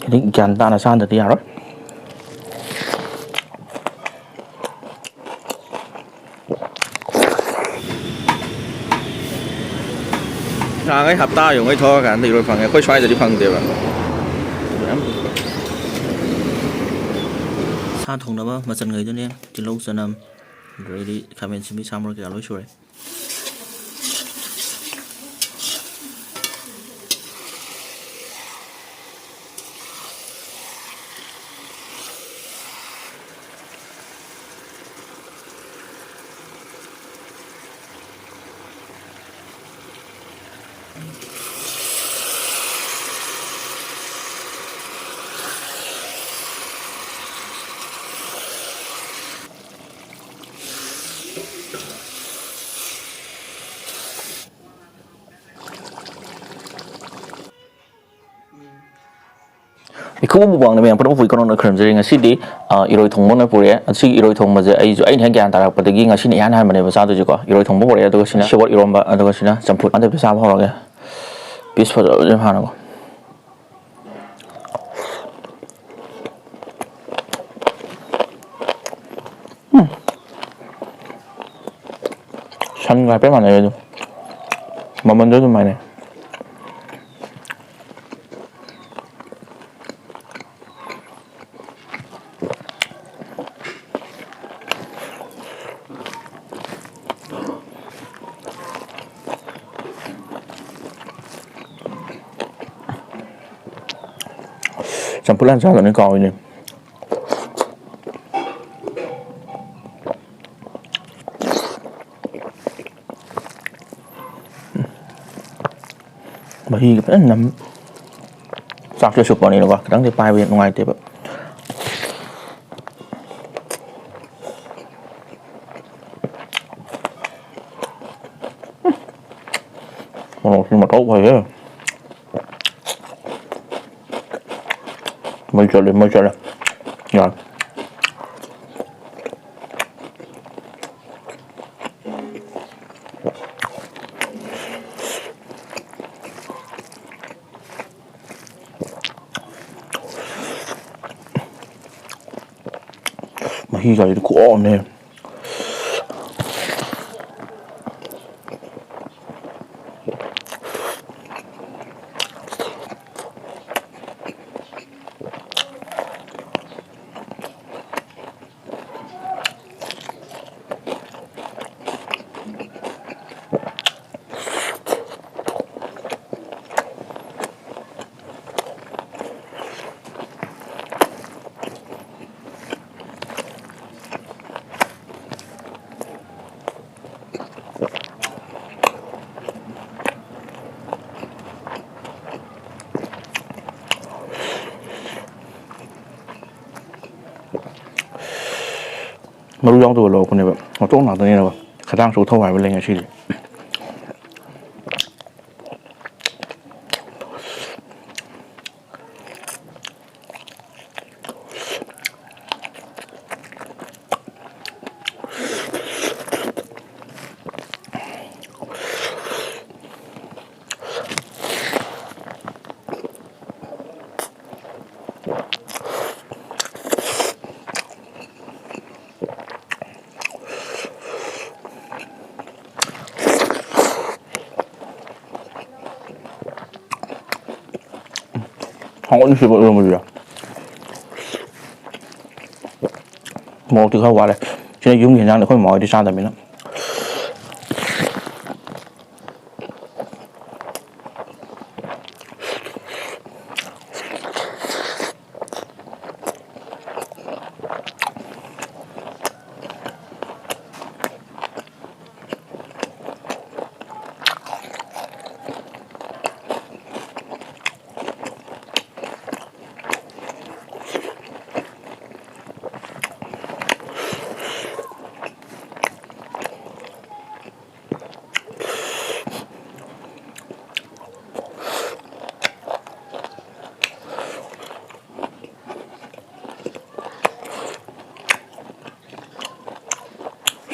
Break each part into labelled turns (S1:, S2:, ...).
S1: Jadi gyan tana san tadi yaro. Cái hộp ta dùng cái thô cả thì rồi phần cái khối xoay thì phần đều sa thùng đó mà sân người cho nên thì lâu sân rồi đi khai bên xin xong rồi cả lối xuôi Iku buang ni memang perlu fikir orang kerja dengan sini iroi thong mana pura si iroi thong macam ai ni hanya antara pergi dengan sini yang mana mana besar tu juga iroi thong pura tu sini short iromba tu sini campur ada besar apa lagi bis pada macam mana ko san ngai pe mana tu mama tu mana campuran saya ni kau ini bagi cái nằm sạc cho sụp vào này là cái đắng thì pai bên ngoài thì mà tốt vậy á mới cho lên rồi mà khi gầy của on nèไม่รู้ย้อนตัวโลคนเนี่ยแบบเราต้องหนักตัวนี้นะแบบกระด้างสูงเท่าไหร่เป็นไรเงี้ยชีวิตkhông có sự bận rộn gì à một từ khâu qua đây cho nên dùng hiện đang để khôi mỏi đi sang tại mình đó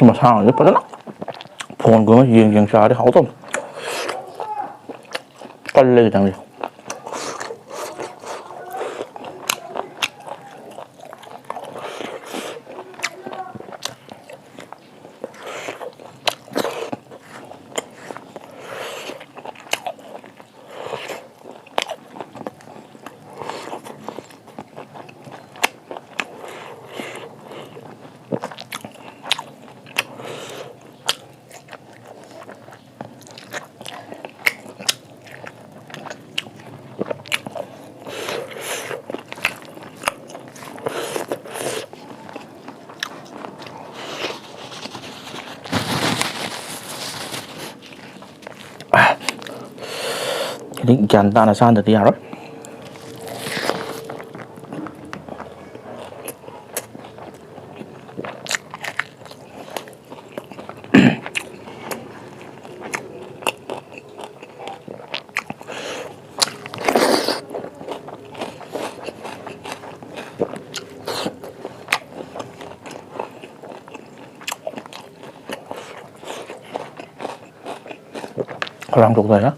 S1: nhưng mà sao rất là phồn của nó dần xa để hậu tôm canh lên thằng này Ini ganta na saan dati yaro. Orang tuk saya.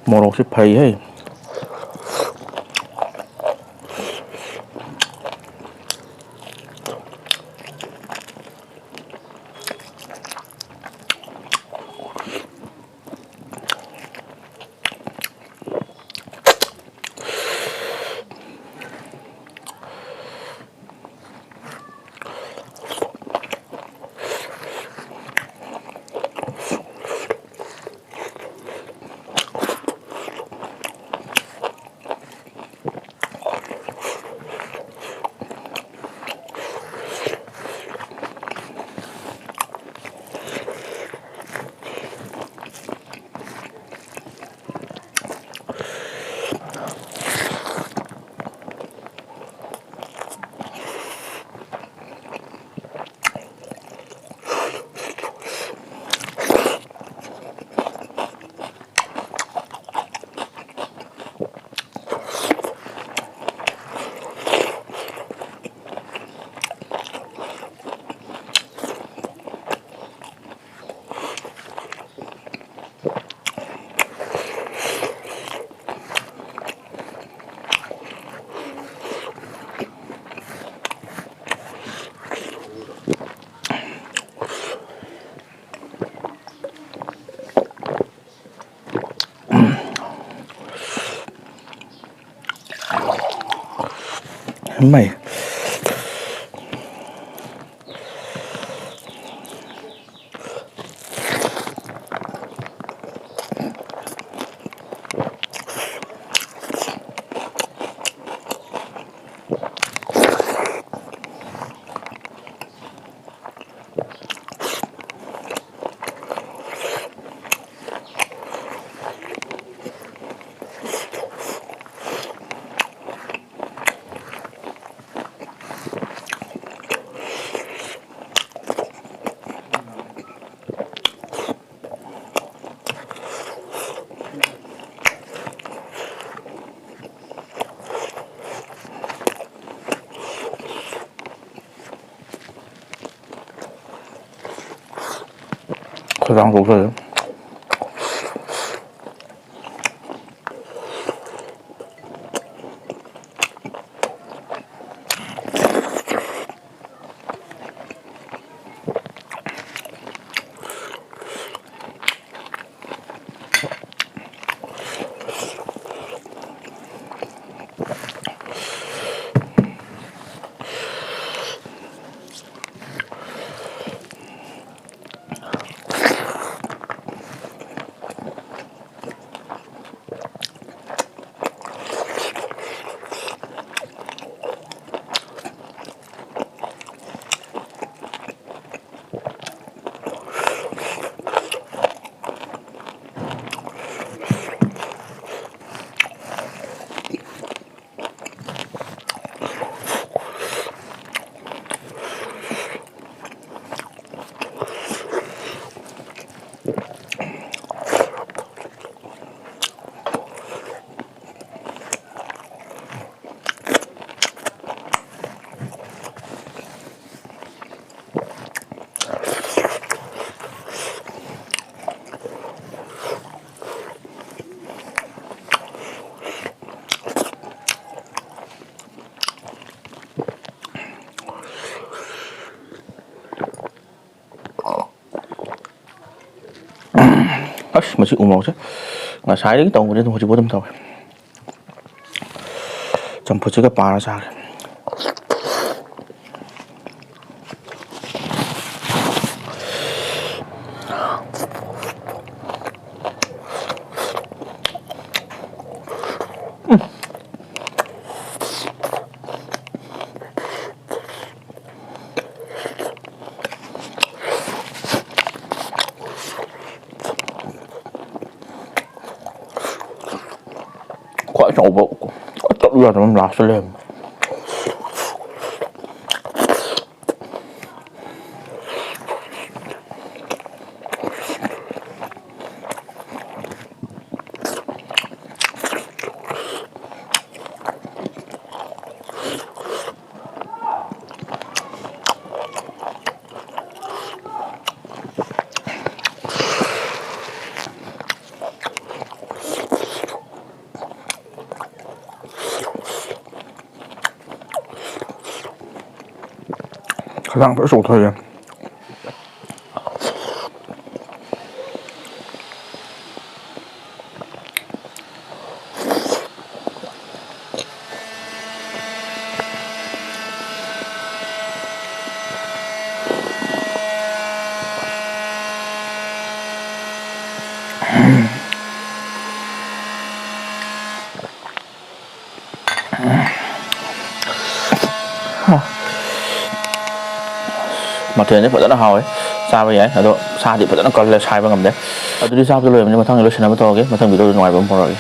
S1: Morok si phai hay. Mày 가장 좋아요. 맛이 우먹지? 사이드기 동그래도 뭐지 못하면 더 점포지가 빠르자 quả trộn bộ quả trộn là nó là sẽ lên 가장 벌써 못하게 mà thường thì phải rất là hồi xa bây giờ xa thì phải rất là còn là sai vào ngầm đấy tôi đi sao tôi lười nhưng mà thằng này nó sẽ làm to cái mà thằng bị tôi ngoài bấm vào rồi